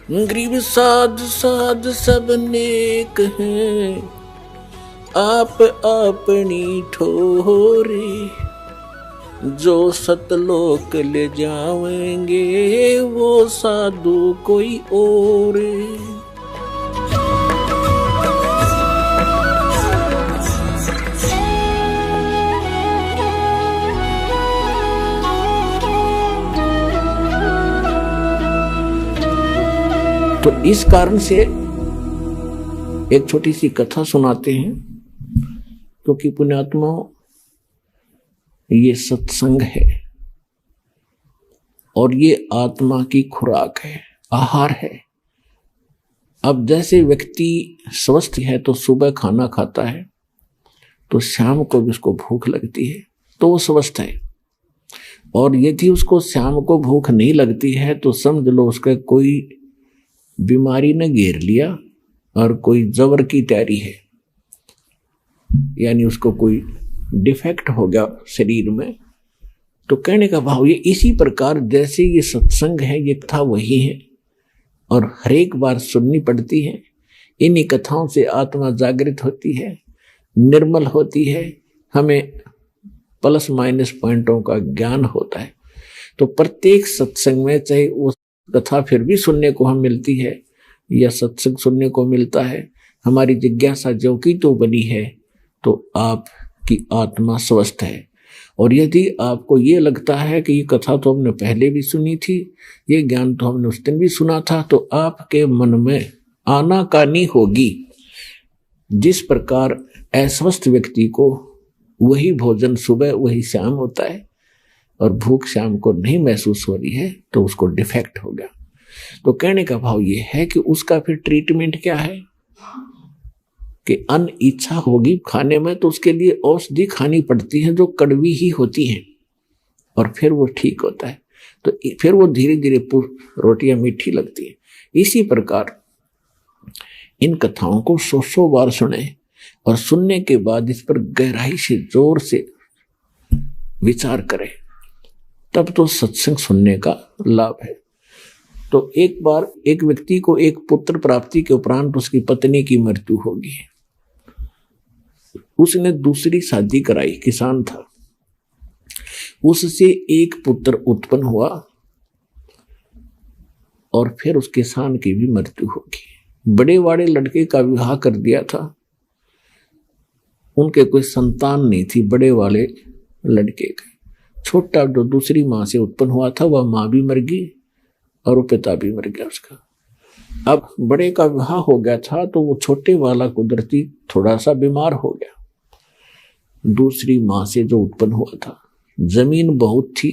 गरीब साध साध सब नेक हैं, आप अपनी ठोरे। जो सतलोक ले जावेंगे वो साधु कोई और। तो इस कारण से एक छोटी सी कथा सुनाते हैं, क्योंकि पुण्यात्मा ये सत्संग है और ये आत्मा की खुराक है, आहार है। अब जैसे व्यक्ति स्वस्थ है तो सुबह खाना खाता है तो शाम को भी उसको भूख लगती है तो वो स्वस्थ है, और यदि उसको शाम को भूख नहीं लगती है तो समझ लो उसका कोई बीमारी ने घेर लिया और कोई जबर की तैयारी है, यानी उसको कोई डिफेक्ट हो गया शरीर में। तो कहने का भाव ये इसी प्रकार जैसे ये सत्संग है, ये कथा वही है और हर एक बार सुननी पड़ती है। इन्हीं कथाओं से आत्मा जागृत होती है, निर्मल होती है, हमें प्लस माइनस पॉइंटों का ज्ञान होता है। तो प्रत्येक सत्संग में चाहे वो कथा फिर भी सुनने को हम मिलती है या सत्संग सुनने को मिलता है, हमारी जिज्ञासा जो की तो बनी है तो आपकी आत्मा स्वस्थ है। और यदि आपको ये लगता है कि ये कथा तो हमने पहले भी सुनी थी, ये ज्ञान तो हमने उस दिन भी सुना था, तो आपके मन में आनाकानी होगी। जिस प्रकार अस्वस्थ व्यक्ति को वही भोजन सुबह वही शाम होता है और भूख शाम को नहीं महसूस हो रही है तो उसको डिफेक्ट हो गया। तो कहने का भाव ये है कि उसका फिर ट्रीटमेंट क्या है कि अन इच्छा होगी खाने में तो उसके लिए औषधि खानी पड़ती है जो कड़वी ही होती है और फिर वो ठीक होता है। तो फिर वो धीरे धीरे रोटियां मीठी लगती है। इसी प्रकार इन कथाओं को 100 बार सुने और सुनने के बाद इस पर गहराई से जोर से विचार करें, तब तो सत्संग सुनने का लाभ है। तो एक बार एक व्यक्ति को एक पुत्र प्राप्ति के उपरांत उसकी पत्नी की मृत्यु होगी। उसने दूसरी शादी कराई, किसान था, उससे एक पुत्र उत्पन्न हुआ और फिर उस किसान की भी मृत्यु होगी। बड़े वाले लड़के का विवाह कर दिया था, उनके कोई संतान नहीं थी बड़े वाले लड़के के। छोटा जो दूसरी माँ से उत्पन्न हुआ था वह माँ भी मर गई और वो पिता भी मर गया उसका। अब बड़े का विवाह हो गया था तो वो छोटे वाला कुदरती थोड़ा सा बीमार हो गया। दूसरी माँ से जो उत्पन्न हुआ था, जमीन बहुत थी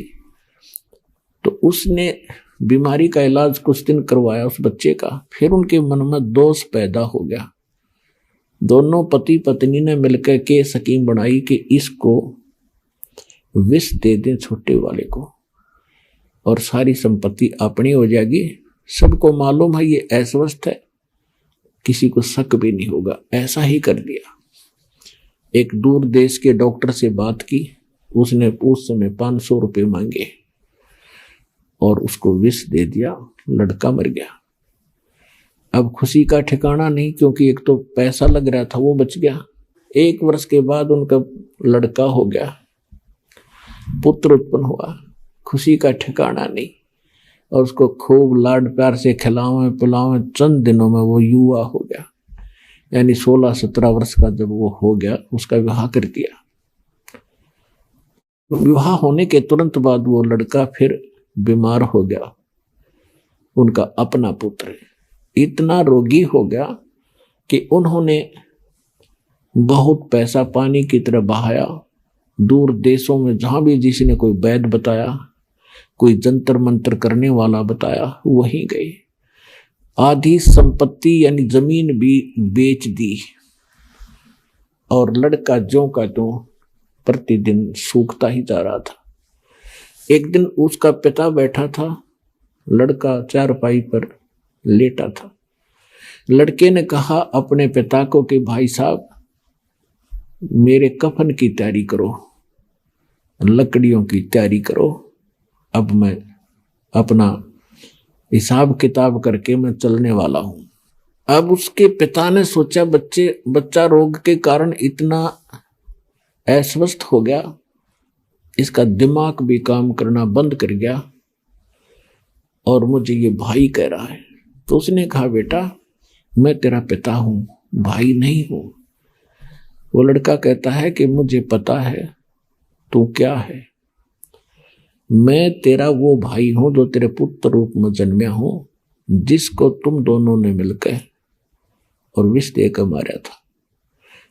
तो उसने बीमारी का इलाज कुछ दिन करवाया उस बच्चे का। फिर उनके मन में दोष पैदा हो गया। दोनों पति पत्नी ने मिलकर के स्कीम बनाई कि इसको विष दे दें छोटे वाले को और सारी संपत्ति अपनी हो जाएगी। सबको मालूम है ये अस्वस्थ है, किसी को शक भी नहीं होगा। ऐसा ही कर दिया। एक दूर देश के डॉक्टर से बात की, उसने उस समय 500 रुपये मांगे और उसको विष दे दिया। लड़का मर गया। अब खुशी का ठिकाना नहीं, क्योंकि एक तो पैसा लग रहा था वो बच गया। 1 वर्ष के बाद उनका लड़का हो गया, पुत्र उत्पन्न हुआ। खुशी का ठिकाना नहीं, और उसको खूब लाड प्यार से खिलावे पिलावे, चंद दिनों में वो युवा हो गया। यानी 16-17 वर्ष का जब वो हो गया उसका विवाह कर दिया। विवाह होने के तुरंत बाद वो लड़का फिर बीमार हो गया। उनका अपना पुत्र इतना रोगी हो गया कि उन्होंने बहुत पैसा पानी की तरह बहाया। दूर देशों में जहां भी जिसने कोई वैद्य बताया, कोई जंतर मंत्र करने वाला बताया, वहीं गए। आधी संपत्ति यानी जमीन भी बेच दी और लड़का ज्यों का त्यों प्रतिदिन सूखता ही जा रहा था। एक दिन उसका पिता बैठा था, लड़का चारपाई पर लेटा था। लड़के ने कहा अपने पिता को कि भाई साहब मेरे कफन की तैयारी करो, लकड़ियों की तैयारी करो, अब मैं अपना हिसाब किताब करके मैं चलने वाला हूं। अब उसके पिता ने सोचा बच्चा रोग के कारण इतना अस्वस्थ हो गया, इसका दिमाग भी काम करना बंद कर गया और मुझे ये भाई कह रहा है। तो उसने कहा बेटा मैं तेरा पिता हूं, भाई नहीं हूं। वो लड़का कहता है कि मुझे पता है तू क्या है, मैं तेरा वो भाई हूं जो तेरे पुत्र रूप में जन्मया हूं, जिसको तुम दोनों ने मिलकर और विष देकर मारा था।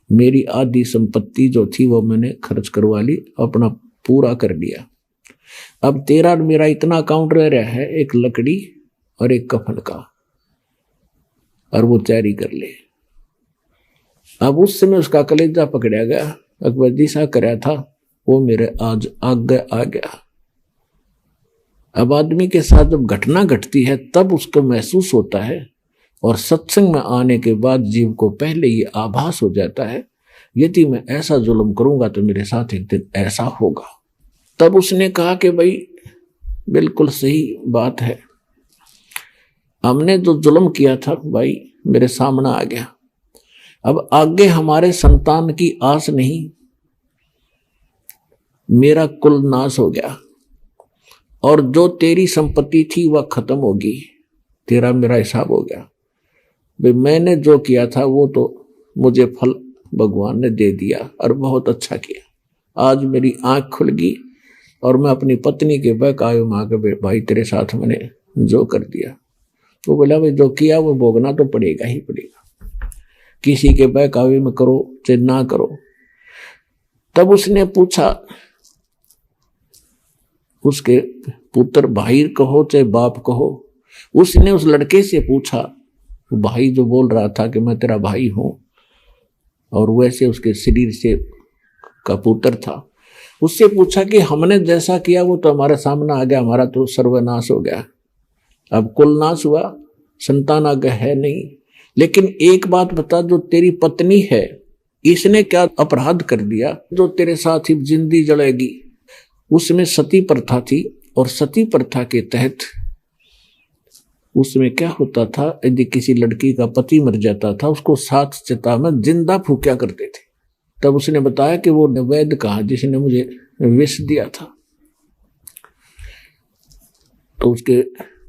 मेरी आधी संपत्ति जो थी वो मैंने खर्च करवा ली, अपना पूरा कर लिया। अब तेरा और मेरा इतना अकाउंट रह रहा है, एक लकड़ी और एक कफन का, और वो तैयारी कर ले। अब उस समय उसका कलेजा पकड़ा गया। अकबर जी सा कराया था वो मेरे आज आगे आ गया। अब आदमी के साथ जब घटना घटती है तब उसको महसूस होता है, और सत्संग में आने के बाद जीव को पहले ये आभास हो जाता है यदि मैं ऐसा जुल्म करूंगा तो मेरे साथ एक दिन ऐसा होगा। तब उसने कहा कि भाई बिल्कुल सही बात है, हमने जो जुल्म किया था भाई मेरे सामने आ गया। अब आगे हमारे संतान की आस नहीं, मेरा कुल नाश हो गया, और जो तेरी संपत्ति थी वह खत्म होगी, तेरा मेरा हिसाब हो गया। भाई मैंने जो किया था वो तो मुझे फल भगवान ने दे दिया और बहुत अच्छा किया। आज मेरी आंख खुल गई और मैं अपनी पत्नी के बहकावे मां के भाई तेरे साथ मैंने जो कर दिया। तो बोला भाई जो किया वो भोगना तो पड़ेगा ही पड़ेगा, किसी के बहकावे में करो चाहे ना करो। तब उसने पूछा, उसके पुत्र भाई कहो चाहे बाप कहो, उसने उस लड़के से पूछा, वो भाई जो बोल रहा था कि मैं तेरा भाई हूं और वैसे उसके शरीर से का पुत्र था, उससे पूछा कि हमने जैसा किया वो तो हमारे सामने आ गया, हमारा तो सर्वनाश हो गया। अब कुल नाश हुआ, संतान आगे है नहीं, लेकिन एक बात बता, जो तेरी पत्नी है इसने क्या अपराध कर दिया जो तेरे साथ ही जिंदगी जलेगी। उसमें सती प्रथा थी, और सती प्रथा के तहत उसमें क्या होता था, यदि किसी लड़की का पति मर जाता था उसको सात चिता में जिंदा फूंका करते थे। तब उसने बताया कि वो वैद्य कहा जिसने मुझे विष दिया था। तो उसके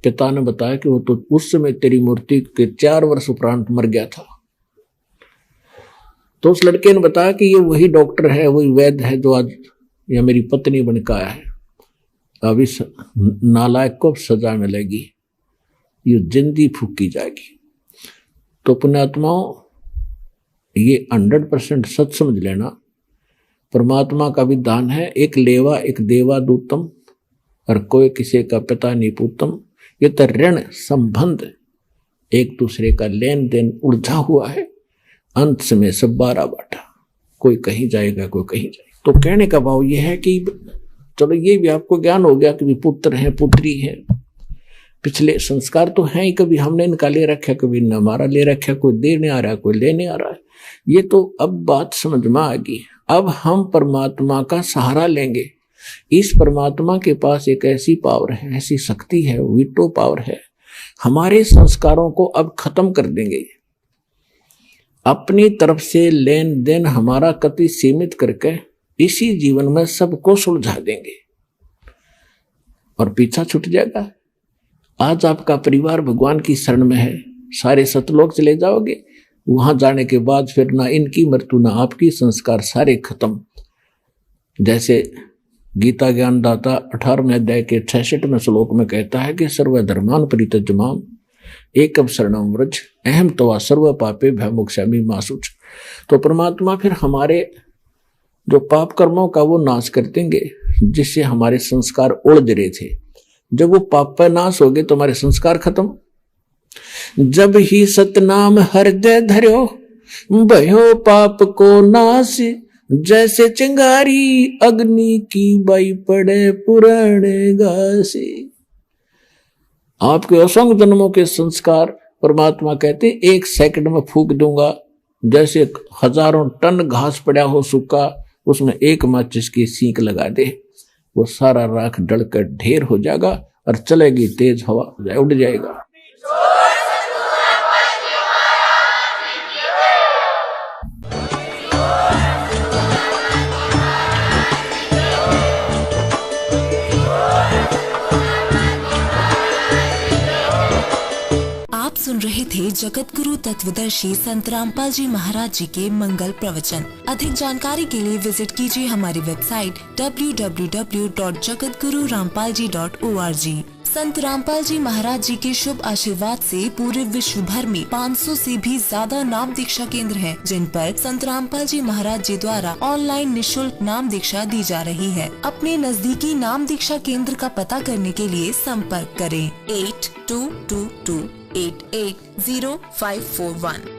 पिता ने बताया कि वो तो उस समय तेरी मूर्ति के 4 वर्ष उपरांत मर गया था। तो उस लड़के ने बताया कि ये वही डॉक्टर है, वही वैद्य है जो आज यह मेरी पत्नी बनकर आया है। अब इस नालायक को सजा मिलेगी, ये जिंदगी फूकी जाएगी। तो पुण्यात्माओं ये 100% सच समझ लेना, परमात्मा का विधान है, एक लेवा एक देवा दूतम, और कोई किसी का पिता नहीं पूतम। ये तो ऋण संबंध एक दूसरे का लेन देन उलझा हुआ है, अंत में सब 12 बाटा, कोई कहीं जाएगा कोई कहीं जाएगा। तो कहने का भाव यह है कि चलो ये भी आपको ज्ञान हो गया कि भी पुत्र है पुत्री है, पिछले संस्कार तो हैं ही, कभी हमने इनका ले रखा कभी न हमारा ले रखा, कोई देने आ रहा है कोई लेने आ रहा है। ये तो अब बात समझ में आ गई। अब हम परमात्मा का सहारा लेंगे। इस परमात्मा के पास एक ऐसी पावर है, ऐसी शक्ति है, वीटो पावर है, हमारे संस्कारों को अब खत्म कर देंगे। अपनी तरफ से लेन देन हमारा कति सीमित करके इसी जीवन में सबको सुलझा देंगे और पीछा छूट जाएगा। आज आपका परिवार भगवान की शरण में है, सारे सतलोक चले जाओगे, वहां जाने के बाद फिर ना इनकी मृत्यु ना आपकी, संस्कार सारे खत्म। जैसे गीता ज्ञानदाता 18वें अध्याय के 66वें श्लोक में कहता है कि सर्वधर्मान परित्यज्यमाम एकम शरणम व्रज अहम तवा सर्व पापे भयमुक्षामि मा शुच। तो परमात्मा फिर हमारे जो पाप कर्मों का वो नाश कर देंगे, जिससे हमारे संस्कार उलझ रहे थे। जब वो पाप पर नाश हो गए तो हमारे संस्कार खत्म। जब ही सतनाम हृदय धर्यो भयो पाप को नाश, जैसे चिंगारी अग्नि की बाई पड़े पुराने घासे। आपके असंख्य जन्मों के संस्कार परमात्मा कहते 1 सेकंड में फूक दूंगा। जैसे हजारों टन घास पड़ा हो सूखा, उसमें एक माचिस की सीख लगा दे, वो सारा राख डलकर ढेर हो जाएगा और चलेगी तेज हवा, उड़ जाएगा। आप सुन रहे थे जगत गुरु तत्वदर्शी संत रामपाल जी महाराज जी के मंगल प्रवचन। अधिक जानकारी के लिए विजिट कीजिए हमारी वेबसाइट www.jagatgururampalji.org। संत रामपाल जी महाराज जी के शुभ आशीर्वाद से पूरे विश्व भर में 500 से भी ज्यादा नाम दीक्षा केंद्र हैं, जिन पर संत रामपाल जी महाराज जी द्वारा ऑनलाइन निशुल्क नाम दीक्षा दी जा रही है। अपने नजदीकी नाम दीक्षा केंद्र का पता करने के लिए संपर्क करें 8222880541।